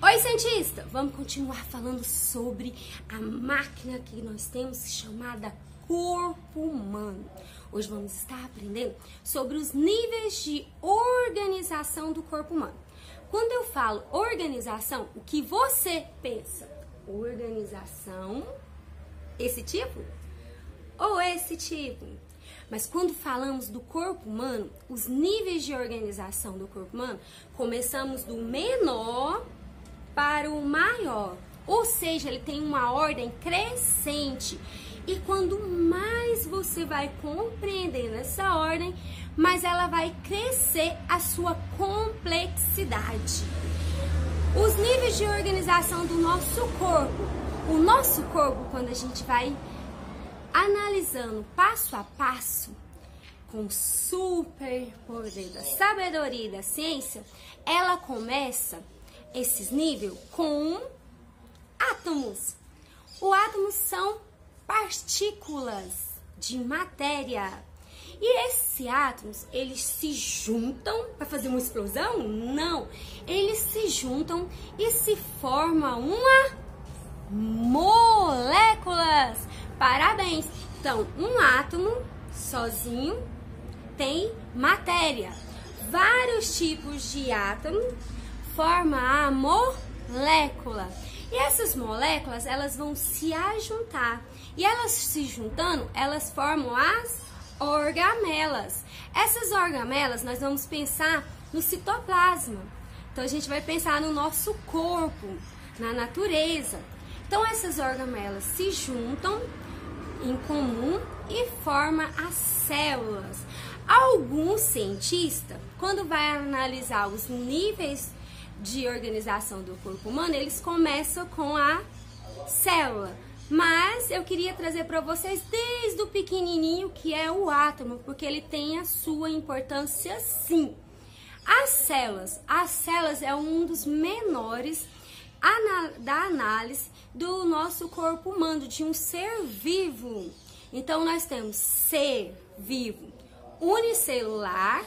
Oi, cientista! Vamos continuar falando sobre a máquina que nós temos chamada corpo humano. Hoje vamos estar aprendendo sobre os níveis de organização do corpo humano. Quando eu falo organização, o que você pensa? Organização, esse tipo? Ou esse tipo? Mas quando falamos do corpo humano, os níveis de organização do corpo humano, começamos do menor para o maior, ou seja, ele tem uma ordem crescente. E quando mais você vai compreendendo essa ordem, mais ela vai crescer a sua complexidade. Os níveis de organização do nosso corpo. O nosso corpo, quando a gente vai analisando passo a passo, com super poder da sabedoria e da ciência, ela começa esses níveis com átomos. Os átomos são partículas de matéria. E esses átomos, eles se juntam para fazer uma explosão? Não. Eles se juntam e se formam uma moléculas. Parabéns! Então, um átomo sozinho tem matéria. Vários tipos de átomo formam a molécula. E essas moléculas, elas vão se ajuntar. E elas se juntando, elas formam as organelas. Essas organelas, nós vamos pensar no citoplasma. Então, a gente vai pensar no nosso corpo, na natureza. Então, essas organelas se juntam em comum e formam as células. Alguns cientistas, quando vai analisar os níveis de organização do corpo humano, eles começam com a célula. Mas eu queria trazer para vocês desde o pequenininho, que é o átomo, porque ele tem a sua importância sim. As células é um dos menores da análise do nosso corpo humano, de um ser vivo. Então nós temos ser vivo unicelular.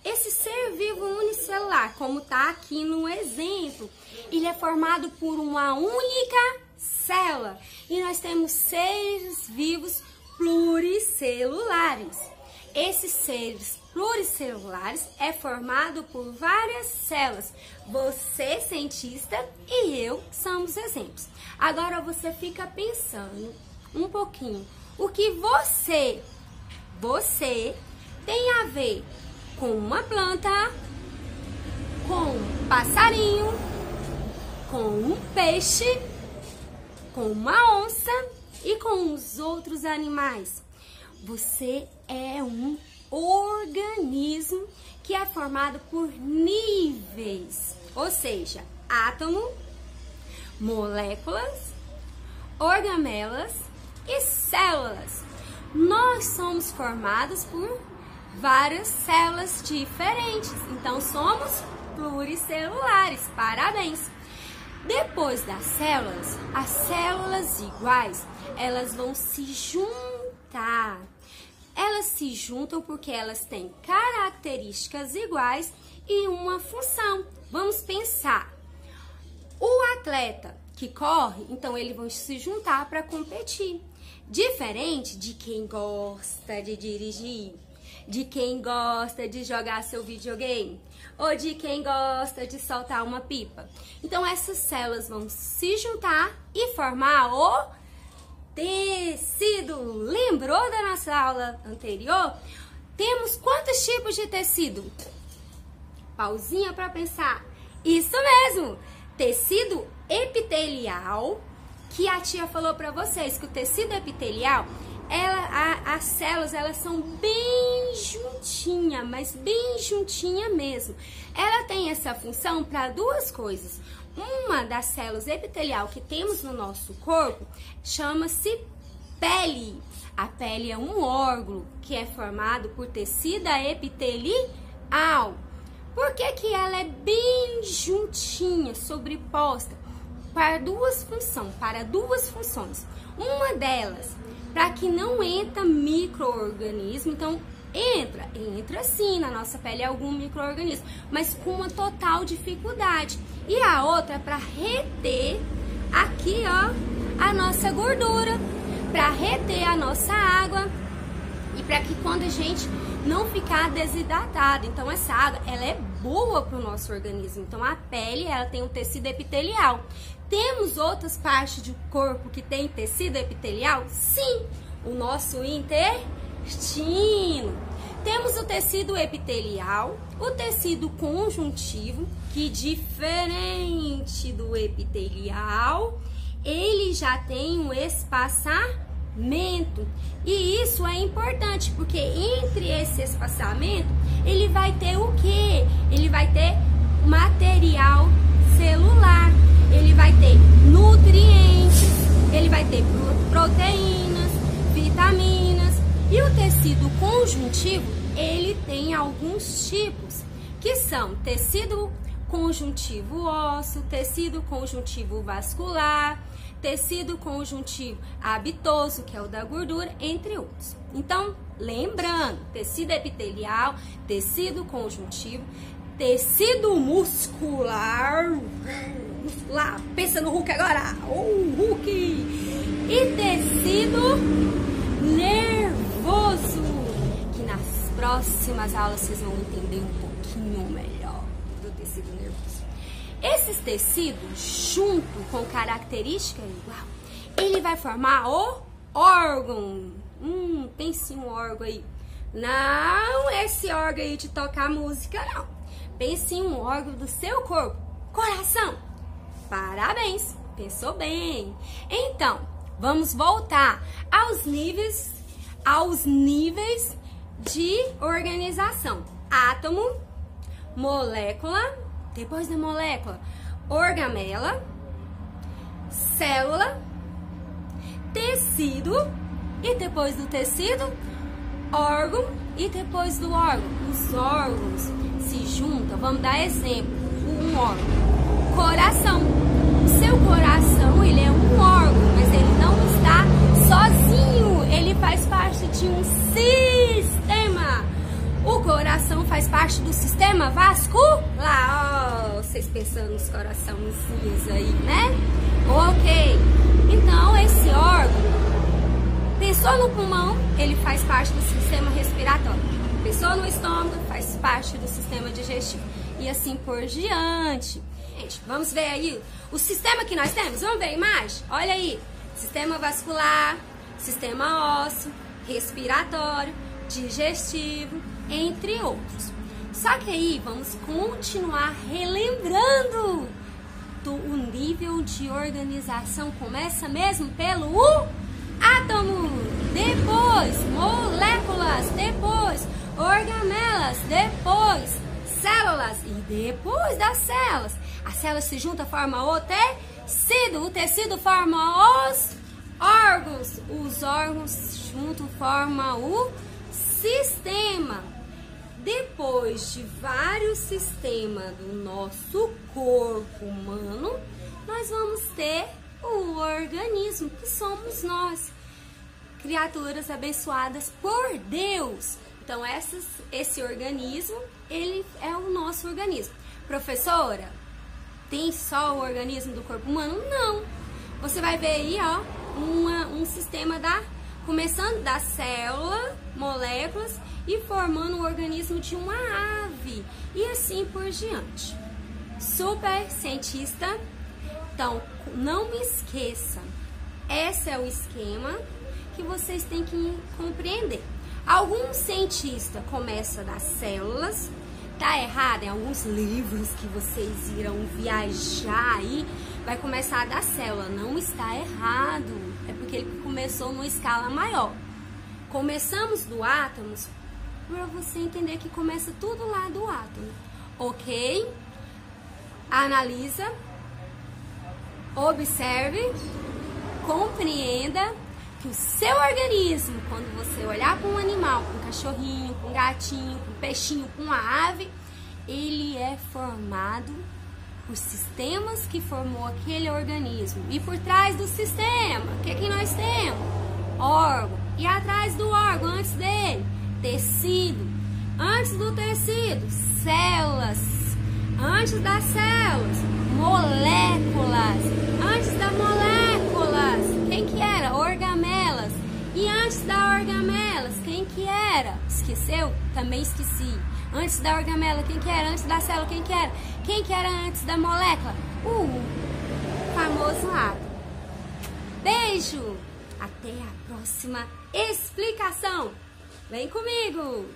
Esse ser vivo unicelular, como está aqui no exemplo, ele é formado por uma única célula. E nós temos seres vivos pluricelulares. Esses seres pluricelulares é formado por várias células. Você, cientista, e eu somos exemplos. Agora você fica pensando um pouquinho. O que você tem a ver com uma planta, com um passarinho, com um peixe, com uma onça e com os outros animais? Você é um organismo que é formado por níveis, ou seja, átomo, moléculas, organelas e células. Nós somos formados por várias células diferentes, então somos pluricelulares. Parabéns! Depois das células, as células iguais, elas vão se juntar. Elas se juntam porque elas têm características iguais e uma função. Vamos pensar. O atleta que corre, então eles vão se juntar para competir. Diferente de quem gosta de dirigir, de quem gosta de jogar seu videogame, ou de quem gosta de soltar uma pipa. Então essas células vão se juntar e formar o tecido. Lembrou da nossa aula anterior? Temos quantos tipos de tecido? Pausinha para pensar. Isso mesmo! Tecido epitelial, que a tia falou para vocês que o tecido epitelial, as células, elas são bem juntinha, mas bem juntinha mesmo. Ela tem essa função para duas coisas. Uma das células epitelial que temos no nosso corpo chama-se pele. A pele é um órgão que é formado por tecido epitelial. Por que que ela é bem juntinha, sobreposta? Para duas funções. Uma delas, para que não entre micro-organismo. Então, Entra sim na nossa pele algum micro-organismo, mas com uma total dificuldade. E a outra é para reter aqui, ó, a nossa gordura, para reter a nossa água e para que quando a gente não ficar desidratado. Então essa água, ela é boa para o nosso organismo. Então a pele, ela tem um tecido epitelial. Temos outras partes do corpo que tem tecido epitelial? Sim, o nosso intestino. Temos o tecido epitelial, o tecido conjuntivo, que diferente do epitelial, ele já tem um espaçamento. E isso é importante, porque entre esse espaçamento, ele vai ter o quê? Ele vai ter material celular, ele vai ter nutrientes, ele vai ter proteínas, vitaminas. E o tecido conjuntivo, ele tem alguns tipos, que são tecido conjuntivo ósseo, tecido conjuntivo vascular, tecido conjuntivo habitoso, que é o da gordura, entre outros. Então, lembrando, tecido epitelial, tecido conjuntivo, tecido muscular, pensa no Hulk agora, Hulk, e tecido nervoso, que nas próximas aulas vocês vão entender um pouquinho melhor do tecido nervoso. Esses tecidos, junto com característica igual, ele vai formar o órgão. Pense em um órgão aí. Não esse órgão aí de tocar música, não. Pense em um órgão do seu corpo. Coração. Parabéns, pensou bem. Então, vamos voltar aos níveis de organização. Átomo, molécula, depois da molécula, organela, célula, tecido, e depois do tecido, órgão, e depois do órgão, os órgãos se juntam. Vamos dar exemplo, um órgão, coração. O seu coração, ele é um órgão, mas ele não está sozinho, ele faz parte de um sistema. O coração faz parte do sistema vascular. Oh, vocês pensando nos coraçãozinhos aí, né? Ok. Então, esse órgão, pensou no pulmão, ele faz parte do sistema respiratório. Pensou no estômago, faz parte do sistema digestivo. E assim por diante. Gente, vamos ver aí o sistema que nós temos? Vamos ver a imagem? Olha aí. Sistema vascular, sistema ósseo, respiratório, digestivo, entre outros. Só que aí vamos continuar relembrando o nível de organização. Começa mesmo pelo átomo, depois moléculas, depois organelas, depois células e depois das células. As células se juntam, formam o tecido, o tecido forma os órgãos, os órgãos juntos formam o sistema. Depois de vários sistemas do nosso corpo humano, nós vamos ter o organismo, que somos nós, criaturas abençoadas por Deus. Então, esse organismo, ele é o nosso organismo. Professora, tem só o organismo do corpo humano? Não. Você vai ver aí, ó, um sistema começando da célula, moléculas, e formando o organismo de uma ave, e assim por diante. Super cientista. Então, não me esqueça, esse é o esquema que vocês têm que compreender. Algum cientista começa das células, tá errado? Em alguns livros que vocês irão viajar aí, vai começar da célula. Não está errado, é porque ele começou numa escala maior. Começamos do átomo, para você entender que começa tudo lá do átomo, ok? Analisa, observe, compreenda que o seu organismo, quando você olhar para um animal, para um cachorrinho, para um gatinho, para um peixinho, para uma ave, ele é formado por sistemas que formou aquele organismo. E por trás do sistema, o que nós temos? Órgão. E atrás do órgão, antes dele, tecido. Antes do tecido, células. Antes das células, moléculas. Antes das moléculas, quem que era? Orgamelas. E antes da orgamelas, quem que era? Esqueceu? Também esqueci. Antes da orgamela, quem que era? Antes da célula, quem que era? Quem que era antes da molécula? O famoso átomo. Beijo! Até a próxima explicação. Vem comigo!